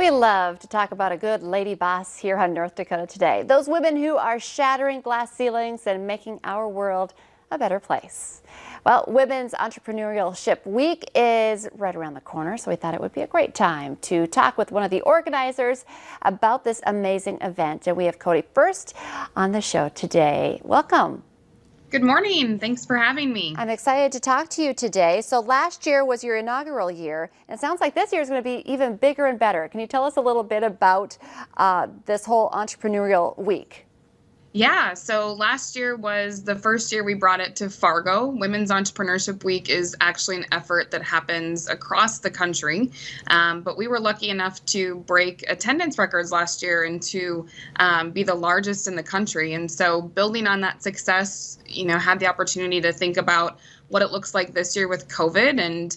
We love to talk about a good lady boss here on North Dakota Today. Those women who are shattering glass ceilings and making our world a better place. Well, Women's Entrepreneurship Week is right around the corner, so we thought it would be a great time to talk with one of the organizers about this amazing event. And we have Cody First on the show today. Welcome. Good morning. Thanks for having me. I'm excited to talk to you today. So last year was your inaugural year, and it sounds like this year is going to be even bigger and better. Can you tell us a little bit about this whole entrepreneurial week? Yeah, so last year was the first year we brought it to Fargo. Women's Entrepreneurship Week is actually an effort that happens across the country, but we were lucky enough to break attendance records last year and to be the largest in the country. And so building on that success, had the opportunity to think about what it looks like this year with COVID, and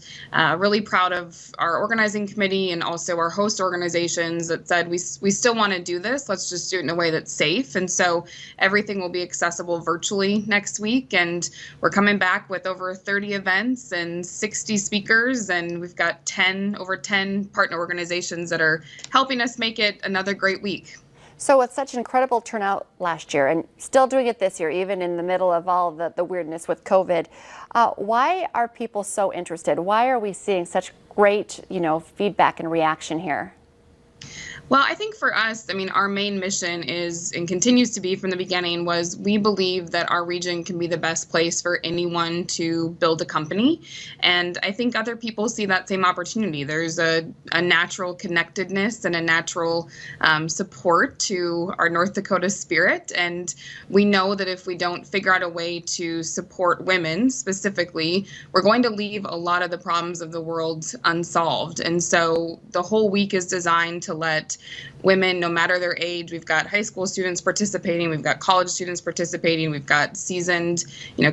really proud of our organizing committee and also our host organizations that said we still want to do this. Let's just do it in a way that's safe. And so everything will be accessible virtually next week, and we're coming back with over 30 events and 60 speakers, and we've got over 10 partner organizations that are helping us make it another great week. So with such an incredible turnout last year and still doing it this year, even in the middle of all the weirdness with COVID, why are people so interested? Why are we seeing such great, feedback and reaction here? Well, I think for us, our main mission is, and continues to be from the beginning, was we believe that our region can be the best place for anyone to build a company. And I think other people see that same opportunity. There's a natural connectedness and a natural support to our North Dakota spirit. And we know that if we don't figure out a way to support women specifically, we're going to leave a lot of the problems of the world unsolved. And so the whole week is designed to let women, no matter their age, we've got high school students participating, we've got college students participating, we've got seasoned,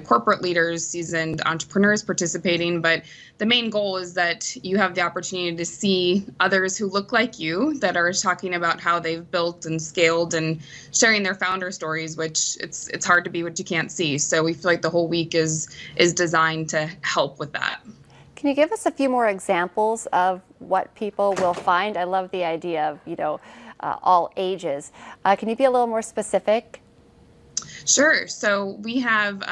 corporate leaders, seasoned entrepreneurs participating. But the main goal is that you have the opportunity to see others who look like you that are talking about how they've built and scaled and sharing their founder stories, which it's hard to be what you can't see. So we feel like the whole week is designed to help with that. Can you give us a few more examples of what people will find? I love the idea of, all ages. Can you be a little more specific? Sure. So we have,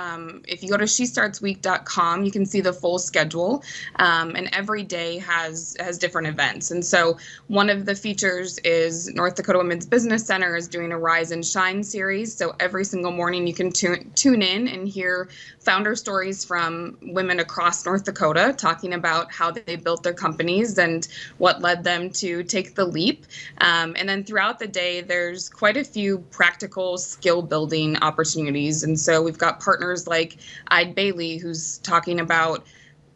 if you go to shestartsweek.com, you can see the full schedule, and every day has different events. And so one of the features is North Dakota Women's Business Center is doing a Rise and Shine series. So every single morning you can tune in and hear founder stories from women across North Dakota talking about how they built their companies and what led them to take the leap. And then throughout the day, there's quite a few practical skill building opportunities. And so we've got partners like Ide Bailey, who's talking about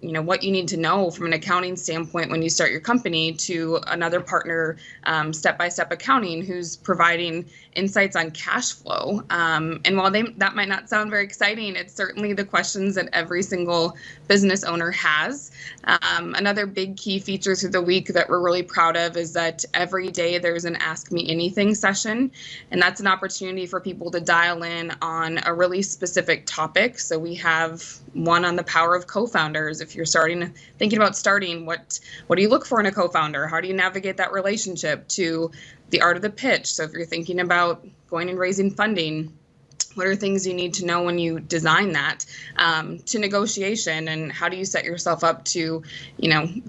what you need to know from an accounting standpoint when you start your company, to another partner, Step-by-Step Accounting, who's providing insights on cash flow. And while that might not sound very exciting, it's certainly the questions that every single business owner has. Another big key feature through the week that we're really proud of is that every day there's an Ask Me Anything session, and that's an opportunity for people to dial in on a really specific topic. So we have one on the power of co-founders. If you're thinking about starting, what do you look for in a co-founder? How do you navigate that relationship? To the art of the pitch. So if you're thinking about going and raising funding, what are things you need to know when you design that? To negotiation, and how do you set yourself up to,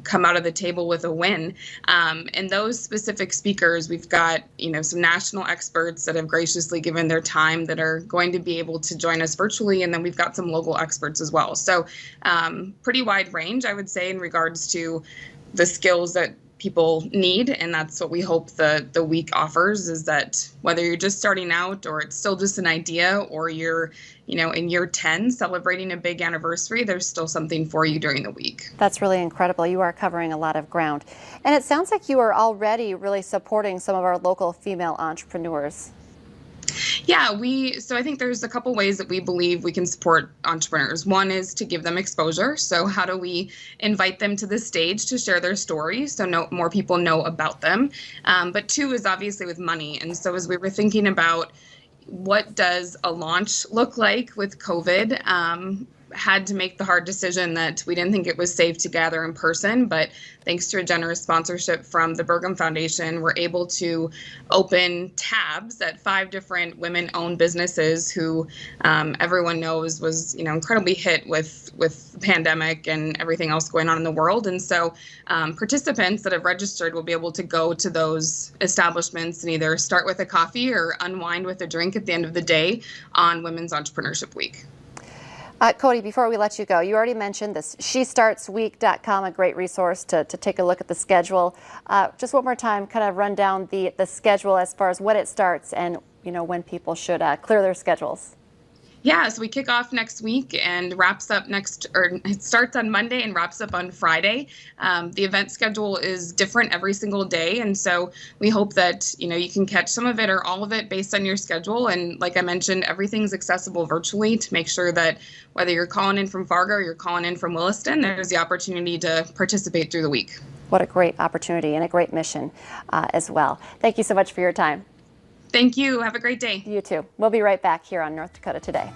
come out of the table with a win? And those specific speakers, we've got, some national experts that have graciously given their time that are going to be able to join us virtually. And then we've got some local experts as well. So pretty wide range, I would say, in regards to the skills that people need, and that's what we hope the week offers, is that whether you're just starting out or it's still just an idea, or you're in year 10 celebrating a big anniversary, there's still something for you during the week. That's really incredible. You are covering a lot of ground, and it sounds like you are already really supporting some of our local female entrepreneurs. Yeah, so I think there's a couple ways that we believe we can support entrepreneurs. One is to give them exposure. So how do we invite them to the stage to share their story so more people know about them? But two is obviously with money. And so as we were thinking about what does a launch look like with COVID, had to make the hard decision that we didn't think it was safe to gather in person, but thanks to a generous sponsorship from the Bergam Foundation, we're able to open tabs at 5 different women-owned businesses who everyone knows was incredibly hit with the pandemic and everything else going on in the world. And so participants that have registered will be able to go to those establishments and either start with a coffee or unwind with a drink at the end of the day on Women's Entrepreneurship Week. Cody, before we let you go, you already mentioned this SheStartsWeek.com, a great resource to take a look at the schedule. Just one more time, kind of run down the schedule as far as when it starts and when people should clear their schedules. Yeah, so we kick off next week and wraps up it starts on Monday and wraps up on Friday. The event schedule is different every single day, and so we hope that you can catch some of it or all of it based on your schedule. And like I mentioned, everything's accessible virtually to make sure that whether you're calling in from Fargo or you're calling in from Williston, there's the opportunity to participate through the week. What a great opportunity and a great mission as well. Thank you so much for your time. Thank you. Have a great day. You too. We'll be right back here on North Dakota Today.